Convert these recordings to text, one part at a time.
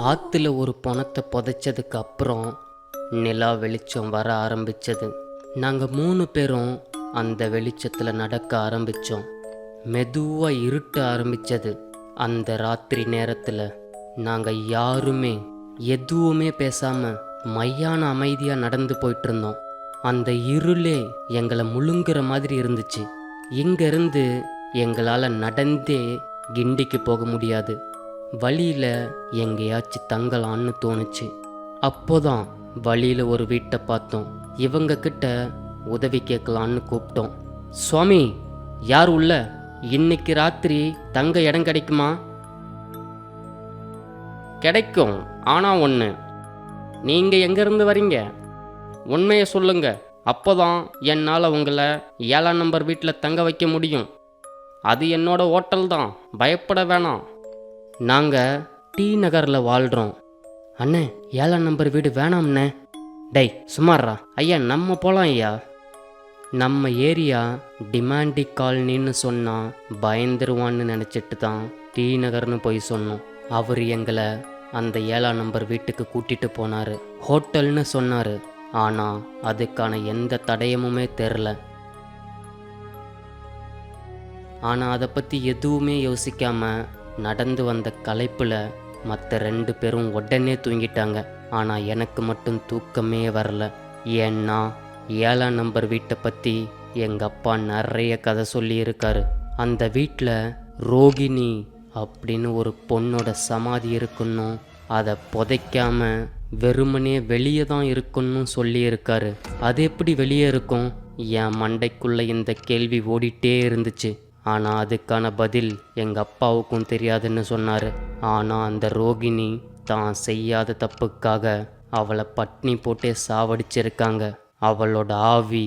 ஆற்றுல ஒரு பணத்தை புதைச்சதுக்கு அப்புறம் நிலா வெளிச்சம் வர ஆரம்பிச்சது. நாங்கள் 3 பேரும் அந்த வெளிச்சத்தில் நடக்க ஆரம்பித்தோம். மெதுவாக இருட்ட ஆரம்பித்தது. அந்த ராத்திரி நேரத்தில் நாங்கள் யாருமே எதுவுமே பேசாமல் மையான அமைதியாக நடந்து போயிட்டு இருந்தோம். அந்த இருளே எங்களை முழுங்குற மாதிரி இருந்துச்சு. இங்கேருந்து எங்களால் நடந்தே கிண்டிக்கு போக முடியாது. வழியில் எங்கேயாச்சும் தங்கலான்னு தோணுச்சு. அப்போதான் வழியில் ஒரு வீட்டை பார்த்தோம். இவங்க கிட்ட உதவி கேட்கலான்னு கூப்பிட்டோம். சுவாமி, யார் உள்ள? இன்னைக்கு ராத்திரி தங்க இடம் கிடைக்குமா? கிடைக்கும், ஆனால் ஒன்று, நீங்கள் எங்கேருந்து வரீங்க? உண்மையை சொல்லுங்க, அப்போதான் என்னால் உங்களை 7ஆம் நம்பர் வீட்டில் தங்க வைக்க முடியும். அது என்னோட ஹோட்டல் தான், பயப்பட வேணாம். நாங்கள் டி நகரில் வாழ்கிறோம். அண்ணே, 7ஆம் நம்பர் வீடு வேணாம்ண்ணே. டேய் சுமாரா ஐயா, நம்ம போகலாம் ஐயா. நம்ம ஏரியா டிமாண்டி காலனின்னு சொன்னால் பயந்துருவான்னு நினச்சிட்டு தான் டி நகர்னு போய் சொன்னோம். அவர் எங்களை அந்த 7ஆம் நம்பர் வீட்டுக்கு கூட்டிகிட்டு போனார். ஹோட்டல்னு சொன்னார், ஆனால் அதுக்கான எந்த தடயமுமே தெரில. ஆனால் அதை பற்றி எதுவுமே யோசிக்காமல் நடந்து வந்த களைப்பில் மற்ற 2 பேரும் உடனே தூங்கிட்டாங்க. ஆனால் எனக்கு மட்டும் தூக்கமே வரல. ஏன்னா 7ஆம் நம்பர் வீட்டை பற்றி எங்கள் அப்பா நிறைய கதை சொல்லியிருக்காரு. அந்த வீட்டில் ரோகிணி அப்படின்னு ஒரு பொண்ணோட சமாதி இருக்குன்னும், அதை புதைக்காம வெறுமனே வெளியே தான் இருக்குன்னு சொல்லியிருக்காரு. அது எப்படி வெளியே இருக்கும்? என் மண்டைக்குள்ளே இந்த கேள்வி ஓடிட்டே இருந்துச்சு. ஆனால் அதுக்கான பதில் எங்கள் அப்பாவுக்கும் தெரியாதுன்னு சொன்னார். ஆனால் அந்த ரோகிணி தான் செய்யாத தப்புக்காக அவளை பட்னி போட்டே சாவடிச்சிருக்காங்க. அவளோட ஆவி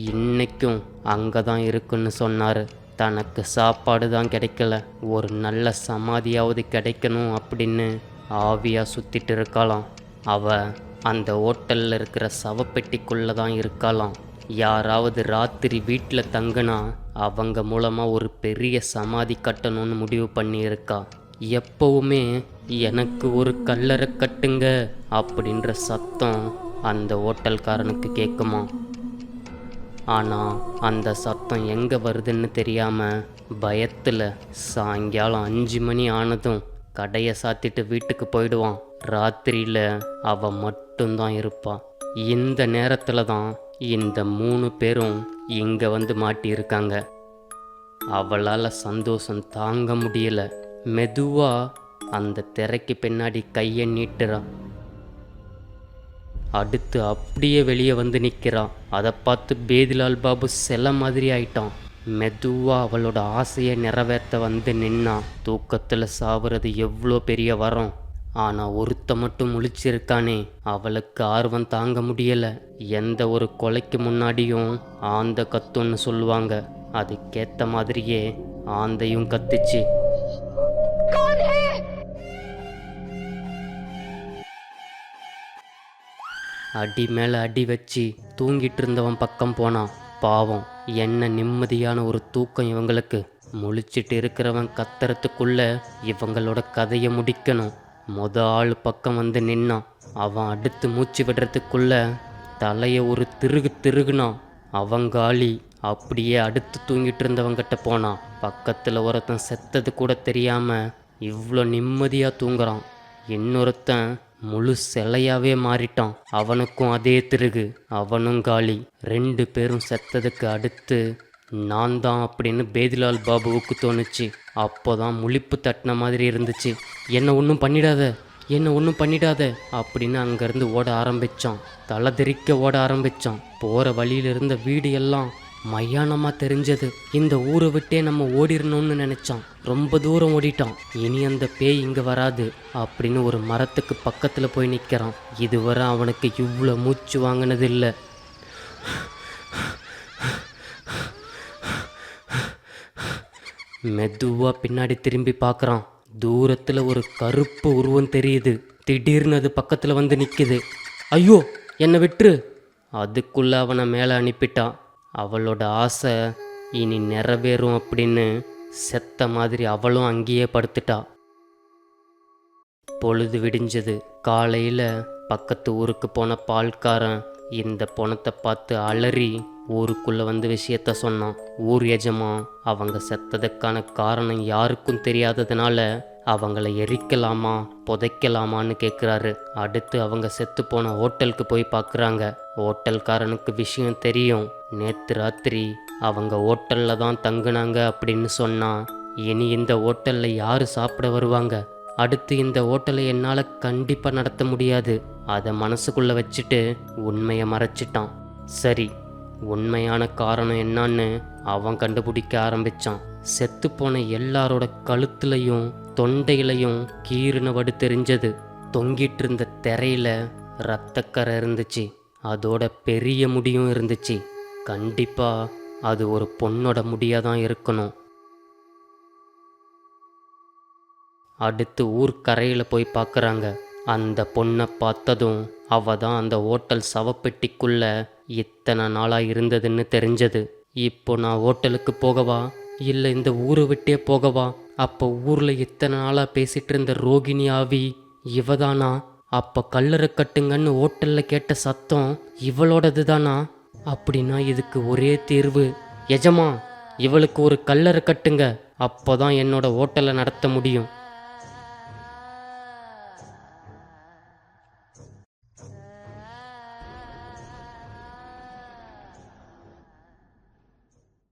இன்னைக்கும் அங்கே தான் இருக்குன்னு சொன்னார். தனக்கு சாப்பாடு தான் கிடைக்கல, ஒரு நல்ல சமாதியாவது கிடைக்கணும் அப்படின்னு ஆவியாக சுற்றிட்டு இருக்காளாம். அவள் அந்த ஹோட்டலில் இருக்கிற சவப்பெட்டிக்குள்ளே தான் இருக்காளாம். யாராவது ராத்திரி வீட்டில் தங்கினா அவங்க மூலமாக ஒரு பெரிய சமாதி கட்டணும்னு முடிவு பண்ணியிருக்கா. எப்பவுமே எனக்கு ஒரு கல்லறை கட்டுங்க அப்படின்ற சத்தம் அந்த ஹோட்டல்காரனுக்கு கேட்குமா. ஆனால் அந்த சத்தம் எங்கே வருதுன்னு தெரியாமல் பயத்தில் சாயங்காலம் 5 மணி ஆனதும் கடையை சாத்திட்டு வீட்டுக்கு போயிடுவான். ராத்திரியில் அவள் மட்டும்தான் இருப்பாள். இந்த நேரத்தில் தான் இந்த 3 பேரும் இங்கே வந்து மாட்டியிருக்காங்க. அவளால் சந்தோஷம் தாங்க முடியல. மெதுவாக அந்த திரைக்கு பின்னாடி கையை நீட்டுறான். அடுத்து அப்படியே வெளியே வந்து நிற்கிறான். அதை பார்த்து பேதிலால் பாபு சில மாதிரி ஆயிட்டான். மெதுவாக அவளோட ஆசையை நிறைவேற்ற வந்து நின்னான். தூக்கத்தில் சாவுறது எவ்வளோ பெரிய வரம். ஆனால் ஒருத்த மட்டும் முழிச்சிருக்கானே, அவளுக்கு ஆர்வம் தாங்க முடியலை. எந்த ஒரு கொலைக்கு முன்னாடியும் ஆந்த கத்துன்னு சொல்லுவாங்க. அதுக்கேற்ற மாதிரியே ஆந்தையும் கத்துச்சு. அடி மேலே அடி வச்சு தூங்கிட்டு இருந்தவன் பக்கம் போனான். பாவம், என்ன நிம்மதியான ஒரு தூக்கம் இவங்களுக்கு. முழிச்சிட்டு இருக்கிறவன் கத்துறதுக்குள்ள இவங்களோட கதையை முடிக்கணும். ஆள் பக்கம் வந்து நின்னான். அவன் அடுத்து மூச்சு விடுறதுக்குள்ள தலையை ஒரு திருகுனான். அவங்காளி அப்படியே அடுத்து தூங்கிட்டு இருந்தவங்கிட்ட போனான். பக்கத்தில் ஒருத்தன் செத்தது கூட தெரியாமல் இவ்வளோ நிம்மதியாக தூங்குறான். இன்னொருத்தன் முழு சிலையாவே மாறிட்டான். அவனுக்கும் அதே திருகு, அவனும் காலி. 2 பேரும் செத்ததுக்கு அடுத்து நான் தான் அப்படின்னு பேதிலால் பாபுவுக்கு தோணுச்சு. அப்போதான் முழிப்பு தட்டின மாதிரி இருந்துச்சு. என்ன ஒன்றும் பண்ணிடாத அப்படின்னு அங்கேருந்து ஓட ஆரம்பித்தான். தலை தெறிக்க ஓட ஆரம்பித்தான். போகிற வழியில் இருந்த வீடு எல்லாம் மயானமாக தெரிஞ்சது. இந்த ஊரை விட்டே நம்ம ஓடிடணும்னு நினச்சான். ரொம்ப தூரம் ஓடிட்டான். இனி அந்த பேய் இங்கே வராது அப்படின்னு ஒரு மரத்துக்கு பக்கத்தில் போய் நிற்கிறான். இதுவரை அவனுக்கு இவ்வளோ மூச்சு வாங்கினது இல்லை. மெதுவாக பின்னாடி திரும்பி பார்க்குறான். தூரத்தில் ஒரு கருப்பு உருவம் தெரியுது. திடீர்னு அது பக்கத்தில் வந்து நிற்குது. ஐயோ, என்னை விட்டுரு. அதுக்குள்ளே அவனை மேலே அனுப்பிட்டான். அவளோட ஆசை இனி நிறைவேறும் அப்படின்னு செத்த மாதிரி அவளும் அங்கேயே படுத்துட்டா. பொழுது விடிஞ்சது. காலையில் பக்கத்து ஊருக்கு போன பால்காரன் இந்த பொணத்தை பார்த்து அலறி ஊருக்குள்ளே வந்து விஷயத்த சொன்னான். ஊர் எஜமா அவங்க செத்ததுக்கான காரணம் யாருக்கும் தெரியாததுனால அவங்கள எரிக்கலாமா புதைக்கலாமான்னு கேட்குறாரு. அடுத்து அவங்க செத்து போன ஹோட்டலுக்கு போய் பார்க்குறாங்க. ஹோட்டல்காரனுக்கு விஷயம் தெரியும். நேற்று ராத்திரி அவங்க ஹோட்டலில் தான் தங்குனாங்க அப்படின்னு சொன்னான். இனி இந்த ஹோட்டலில் யார் சாப்பிட வருவாங்க? அடுத்து இந்த ஹோட்டலை என்னால் கண்டிப்பாக நடத்த முடியாது. அதை மனசுக்குள்ளே வச்சுட்டு உண்மையை மறைச்சிட்டான். சரி, உண்மையான காரணம் என்னான்னு அவன் கண்டுபிடிக்க ஆரம்பித்தான். செத்துப்போன எல்லாரோட கழுத்துலையும் தொண்டையிலையும் கீறின வடு தெரிஞ்சது. தொங்கிட்டு இருந்த திரையில இரத்தக்கரை இருந்துச்சு. அதோட பெரிய முடியும் இருந்துச்சு. கண்டிப்பா அது ஒரு பொண்ணோட முடியாக தான் இருக்கணும். அடுத்து ஊர்க்கரையில் போய் பார்க்குறாங்க. அந்த பொண்ணை பார்த்ததும் அவ தான் அந்த ஹோட்டல் சவப்பெட்டிக்குள்ள இத்தனை நாளாக இருந்ததுன்னு தெரிஞ்சது. இப்போ நான் ஹோட்டலுக்கு போகவா இல்லை இந்த ஊரை விட்டே போகவா? அப்போ ஊரில் இத்தனை நாளாக பேசிகிட்டு இருந்த ரோகிணி ஆவி இவதானா? அப்போ கல்லறை கட்டுங்கன்னு ஹோட்டலில் கேட்ட சத்தம் இவளோடது தானா? அப்படின்னா இதுக்கு ஒரே தீர்வு. எஜமா, இவளுக்கு ஒரு கல்லறை கட்டுங்க, அப்போ தான் என்னோட ஹோட்டலை நடத்த முடியும்.